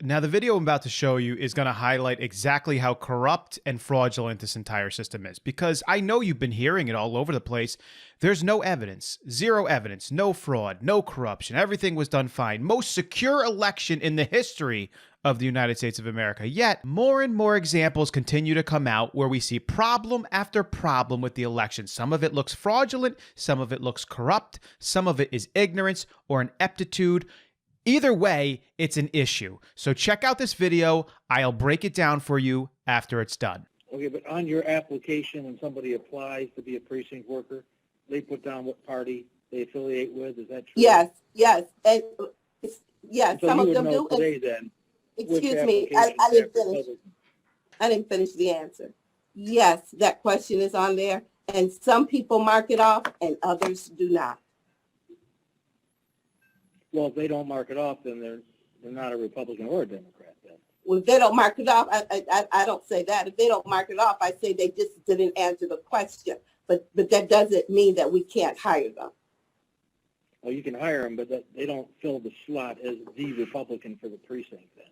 Now, the video I'm about to show you is going to highlight exactly how corrupt and fraudulent this entire system is, because I know you've been hearing it all over the place. There's no evidence, zero evidence, no fraud, no corruption. Everything was done fine. Most secure election in the history of the United States of America. Yet, more and more examples continue to come out where we see problem after problem with the election. Some of it looks fraudulent, some of it looks corrupt, some of it is ignorance or ineptitude. Either way, it's an issue. So check out this video. I'll break it down for you after it's done. Okay, but on your application, when somebody applies to be a precinct worker, they put down what party they affiliate with. Is that true? Yes. And yes, So some you of them would know do. today then. Excuse me, I didn't finish. I didn't finish the answer. Yes, that question is on there, and some people mark it off and others do not. Well, if they don't mark it off, then they're not a Republican or a Democrat then. Well, if they don't mark it off, I don't say that. If they don't mark it off, I say they just didn't answer the question. But that doesn't mean that we can't hire them. Well, you can hire them, but they don't fill the slot as the Republican for the precinct then.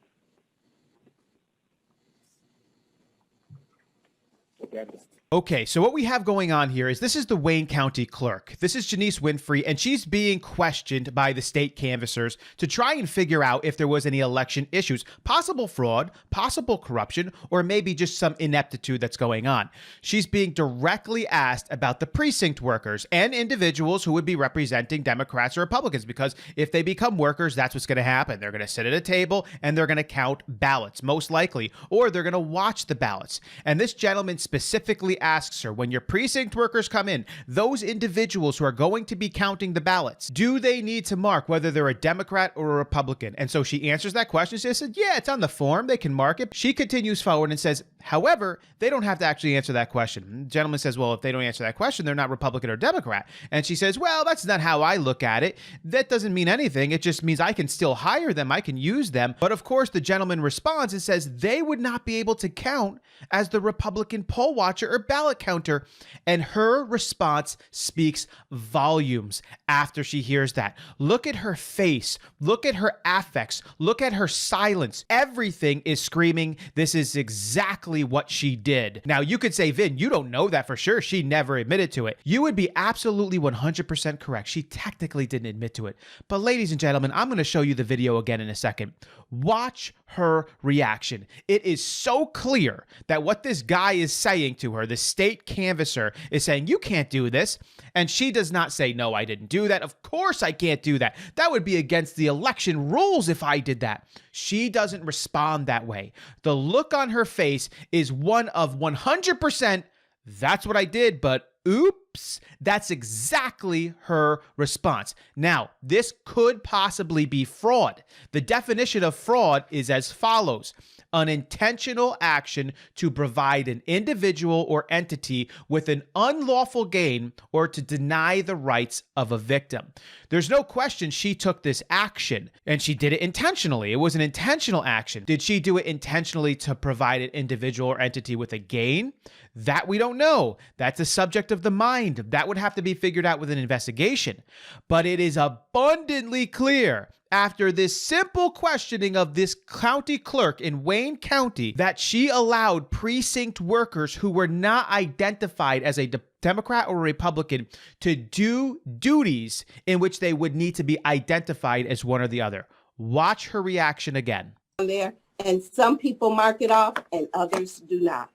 Okay, so what we have going on here is this is the Wayne County Clerk. This is Janice Winfrey, and she's being questioned by the state canvassers to try and figure out if there was any election issues, possible fraud, possible corruption, or maybe just some ineptitude that's going on. She's being directly asked about the precinct workers and individuals who would be representing Democrats or Republicans, because if they become workers, that's what's going to happen. They're going to sit at a table and they're going to count ballots, most likely, or they're going to watch the ballots. And this gentleman specifically asks her, when your precinct workers come in, those individuals who are going to be counting the ballots, do they need to mark whether they're a Democrat or a Republican? And so she answers that question. She said, yeah, it's on the form. They can mark it. She continues forward and says, however, they don't have to actually answer that question. The gentleman says, well, if they don't answer that question, they're not Republican or Democrat. And she says, well, that's not how I look at it. That doesn't mean anything. It just means I can still hire them. I can use them. But of course, the gentleman responds and says they would not be able to count as the Republican poll watcher or ballot counter. And her response speaks volumes after she hears that. Look at her face. Look at her affects. Look at her silence. Everything is screaming, this is exactly what she did. Now, you could say, Vin, you don't know that for sure. She never admitted to it. You would be absolutely 100% correct. She technically didn't admit to it. But ladies and gentlemen, I'm going to show you the video again in a second. Watch her reaction. It is so clear that what this guy is saying to her, the state canvasser, is saying, you can't do this. And she does not say, no, I didn't do that. Of course I can't do that. That would be against the election rules if I did that. She doesn't respond that way. The look on her face is one of 100%, that's what I did, but oops, that's exactly her response. Now, this could possibly be fraud. The definition of fraud is as follows: an intentional action to provide an individual or entity with an unlawful gain or to deny the rights of a victim. There's no question she took this action, and she did it intentionally. It was an intentional action. Did she do it intentionally to provide an individual or entity with a gain? That we don't know. That's a subject of the mind. That would have to be figured out with an investigation. But it is abundantly clear after this simple questioning of this county clerk in Wayne County that she allowed precinct workers who were not identified as a Democrat or Republican to do duties in which they would need to be identified as one or the other. Watch her reaction again. There, and some people mark it off and others do not.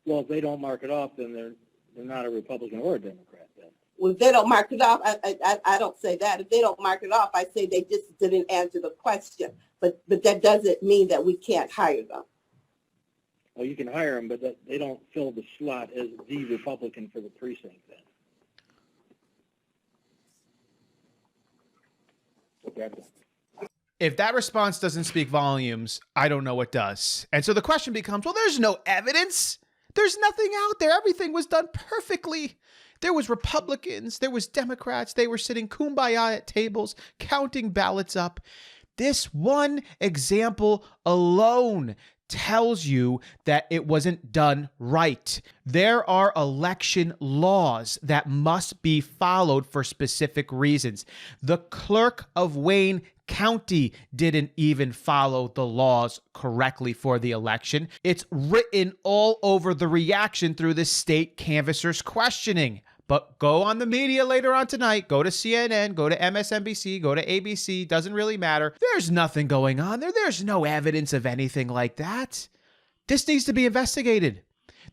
Well, if they don't mark it off, then they're not a Republican or a Democrat then. Well, if they don't mark it off, I don't say that. If they don't mark it off, I say they just didn't answer the question. But that doesn't mean that we can't hire them. Well, you can hire them, but they don't fill the slot as the Republican for the precinct then. If that response doesn't speak volumes, I don't know what does. And so the question becomes, well, there's no evidence. There's nothing out there. Everything was done perfectly. There was Republicans, there was Democrats. They were sitting kumbaya at tables, counting ballots up. This one example alone tells you that it wasn't done right. There are election laws that must be followed for specific reasons. The clerk of Wayne county didn't even follow the laws correctly for the election. It's written all over the reaction through the state canvassers' questioning. But go on the media later on tonight, go to CNN, go to MSNBC, go to ABC, doesn't really matter. There's nothing going on there. There's no evidence of anything like that. This needs to be investigated.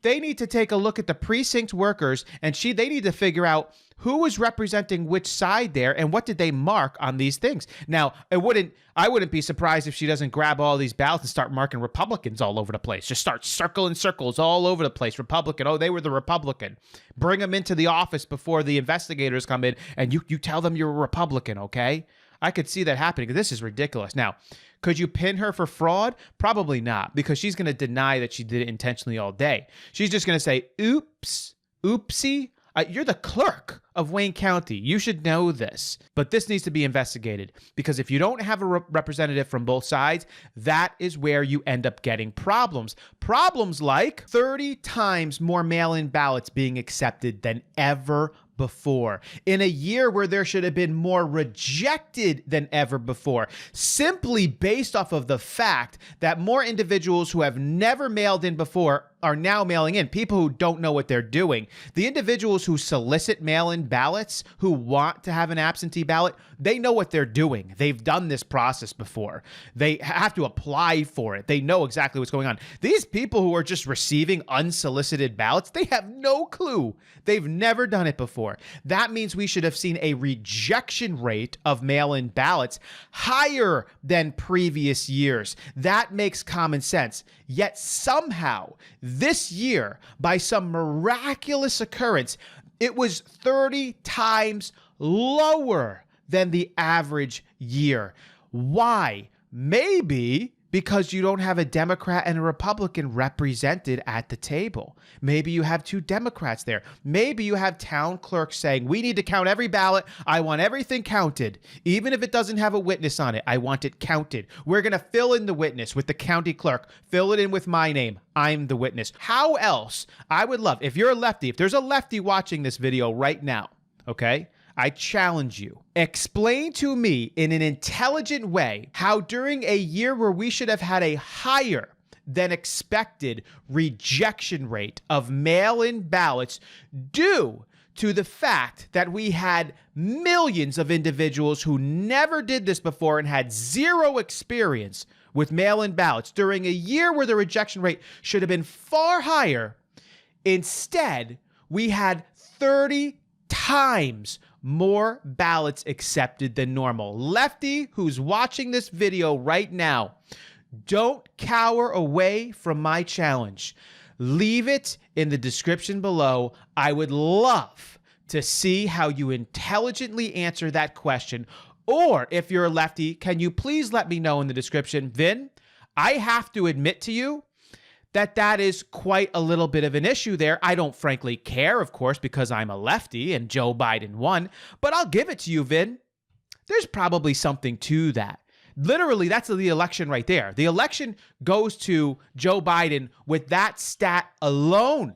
They need to take a look at the precinct workers, and they need to figure out who was representing which side there and what did they mark on these things. Now, I wouldn't be surprised if she doesn't grab all these ballots and start marking Republicans all over the place. Just start circling circles all over the place. Republican, oh, they were the Republican. Bring them into the office before the investigators come in, and you tell them you're a Republican, okay? I could see that happening. This is ridiculous. Now, could you pin her for fraud? Probably not, because she's going to deny that she did it intentionally all day. She's just going to say, oops, oopsie. You're the clerk of Wayne County. You should know this. But this needs to be investigated, because if you don't have a representative from both sides, that is where you end up getting problems. Problems like 30 times more mail-in ballots being accepted than ever before, in a year where there should have been more rejected than ever before, simply based off of the fact that more individuals who have never mailed in before are now mailing in, people who don't know what they're doing. The individuals who solicit mail-in ballots, who want to have an absentee ballot, they know what they're doing. They've done this process before. They have to apply for it. They know exactly what's going on. These people who are just receiving unsolicited ballots, they have no clue. They've never done it before. That means we should have seen a rejection rate of mail-in ballots higher than previous years. That makes common sense. Yet somehow, this year, by some miraculous occurrence, it was 30 times lower than the average year. Why? Maybe because you don't have a Democrat and a Republican represented at the table. Maybe you have two Democrats there. Maybe you have town clerks saying, we need to count every ballot. I want everything counted. Even if it doesn't have a witness on it, I want it counted. We're going to fill in the witness with the county clerk. Fill it in with my name. I'm the witness. How else? I would love, if you're a lefty, if there's a lefty watching this video right now, okay? I challenge you. Explain to me in an intelligent way how during a year where we should have had a higher than expected rejection rate of mail-in ballots due to the fact that we had millions of individuals who never did this before and had zero experience with mail-in ballots during a year where the rejection rate should have been far higher. Instead, we had 30 times more ballots accepted than normal. Lefty who's watching this video right now, don't cower away from my challenge. Leave it in the description below. I would love to see how you intelligently answer that question. Or if you're a lefty, can you please let me know in the description, Vin, I have to admit to you that is quite a little bit of an issue there. I don't frankly care, of course, because I'm a lefty and Joe Biden won, but I'll give it to you, Vin. There's probably something to that. Literally, that's the election right there. The election goes to Joe Biden with that stat alone.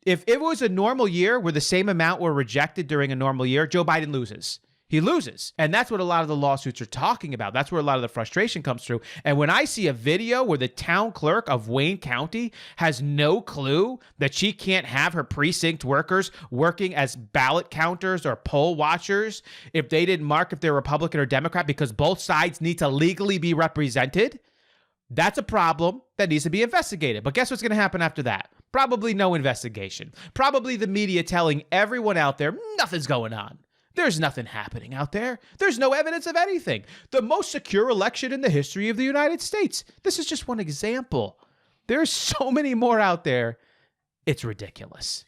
If it was a normal year where the same amount were rejected during a normal year, Joe Biden loses. He loses. And that's what a lot of the lawsuits are talking about. That's where a lot of the frustration comes through. And when I see a video where the town clerk of Wayne County has no clue that she can't have her precinct workers working as ballot counters or poll watchers if they didn't mark if they're Republican or Democrat because both sides need to legally be represented, that's a problem that needs to be investigated. But guess what's going to happen after that? Probably no investigation. Probably the media telling everyone out there nothing's going on. There's nothing happening out there. There's no evidence of anything. The most secure election in the history of the United States. This is just one example. There's so many more out there. It's ridiculous.